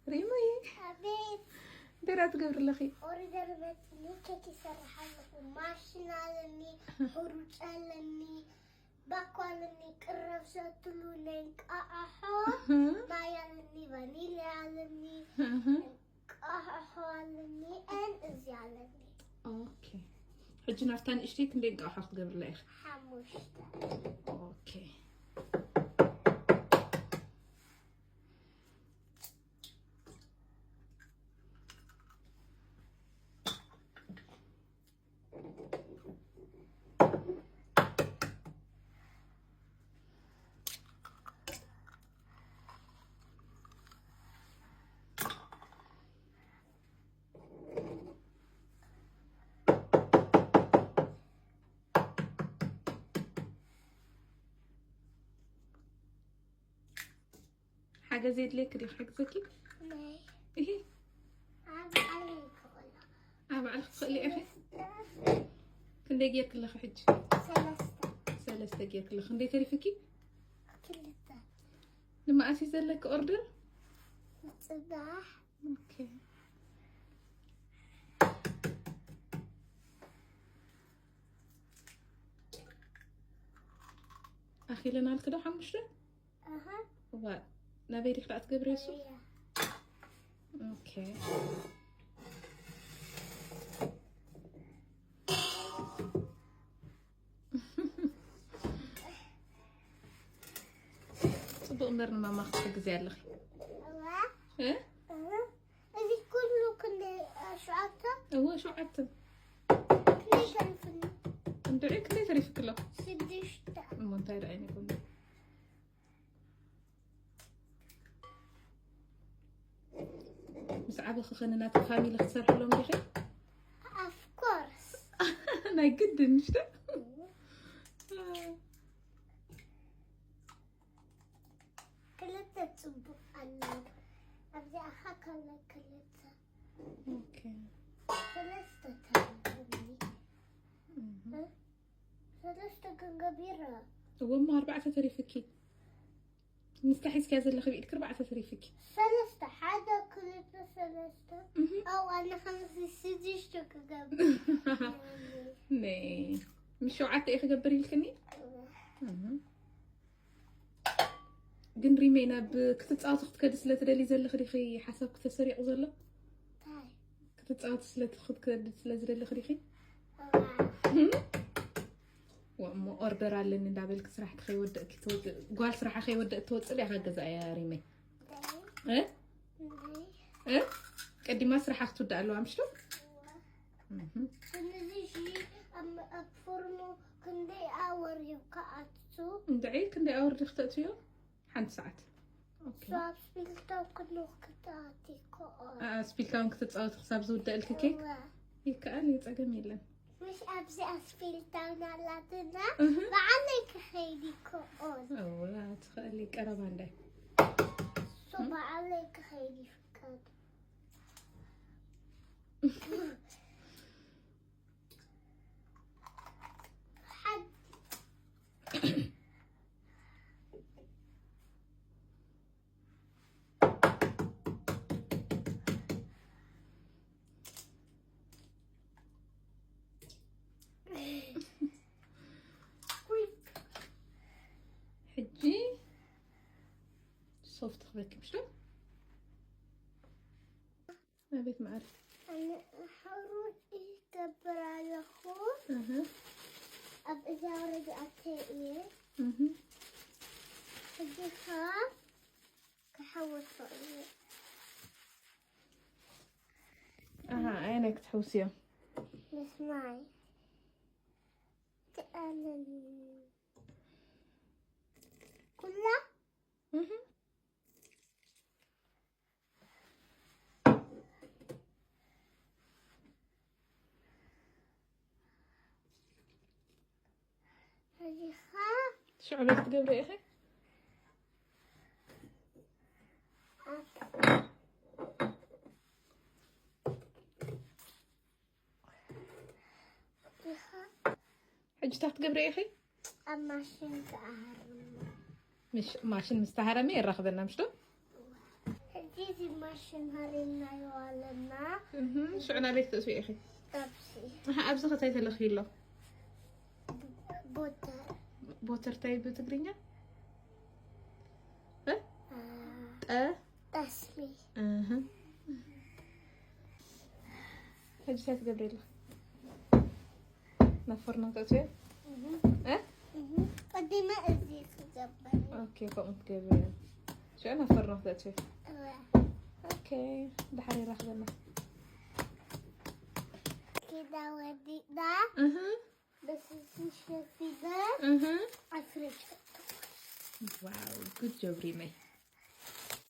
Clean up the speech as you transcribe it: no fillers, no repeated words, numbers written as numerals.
ريمي حبيب ديرات قبر لخي اوردر بتني كيكي سرحلكم ماشين علني حروج علني باكو علني قرب ستلونين قاحو ما علني فانيليا علني قاحو علني ان ازي علني. اوكي حجي نفتان اشتيك ندق احط قبر لخ حموشتا. اوكي حاجة زيت لك ريح حق زكي ناي ايه عاب عليك والله على خلي اخي كندي جيك لخ حج سلسة جيك لخ كندي تريفكي كلتا لما اسيس لك اوردر صباح. اوكي اخي لنا الكدو حمشة اها و نبي ريح لا تقبري سو هي اوكي صبوا امرنا ما ماخذ زي لخ الله ايه اها هذه كله كنا شعرتها هو شو عدت ليش عرفني ندعيك ليه تريفك له سدشتا منتهي عيني كله مسعبة خلينا تفهمي اللي اختصار لهم دحين of course انا جدا نشتا كلتا تصبح على أبدي أخاك على كلتا اوكي ثلاثة تعلمني ثلاثة كبيرة هو ما 4 تريفكي مستحيل كذا اللي خبيت 4 تريفكي ثلاثة حاجة كلتا ثلاثة أو أنا 5 6 قبل ني مش وعدت ايه خبري لكني ግን ሪሜና ብክትፃወት ክትከድ ስለ ትደሊ ዘለኺ ዲኺ ሓሳብ ክተሰሪዑ ዘሎ طيب ክትፃወት ስለ ክትከድ ስለ ዝደሊ ዲኺ ወእሞ ኦርደር ኣለኒ እንዳበልክ ስራሕ ከይወድእ ክትወድእ ጓል ስራሕ ከይወድእ ትወፅእ ዲኻ ገዛ እያ ሪሜ ቀዲማ ስራሕ ክትውድእ ኣለዋ ምሽቶ እነዚህ ኣብ ፎርኖ ክንደይ ኣወር ይከኣትቱ እንደዒ ክንደይ ኣወር ድኽተእትዮ حنت ساعات اوكي صاب سبيلتاو كله كتاتي كو سبيلتاو كتتصاوت حساب زود دالك كيك هيك قال يتقم يلا مش ابزي اسبيلتاو نالاتنا بعليك خيدي كون او لا تخلي قرب عندك سو بعليك خيدي فكاد حد حجي صوف تخبرك بشلون ما بيت معرف انا حروج يكبر على خو اب اذا ورد اتيه حجي خاف كحول فوقي عينك تحوسيه اسمعي تقلل كلها هذه خاف شو عملت قبل يا اخي حج تحت قبر يا اخي ماشين تعهرم مش ماشين مستعارة مين راخذنا مشتو هجيتي ماشين هرينا يوالنا شو عنا بيت تسوي أخي طبسي ها أبزخ تايت الأخيلة بوتر بوتر تايب بتقرينيا ها تسمي هجي ساعة جبريلا نفرنا تسوي قديمة أزيد جبريل اوكي قمت جبريلا شو أنا فرنا تسوي اوكي ده حري راح لنا كده ودي ده بس الشيء في ده أفرج واو good job ريمي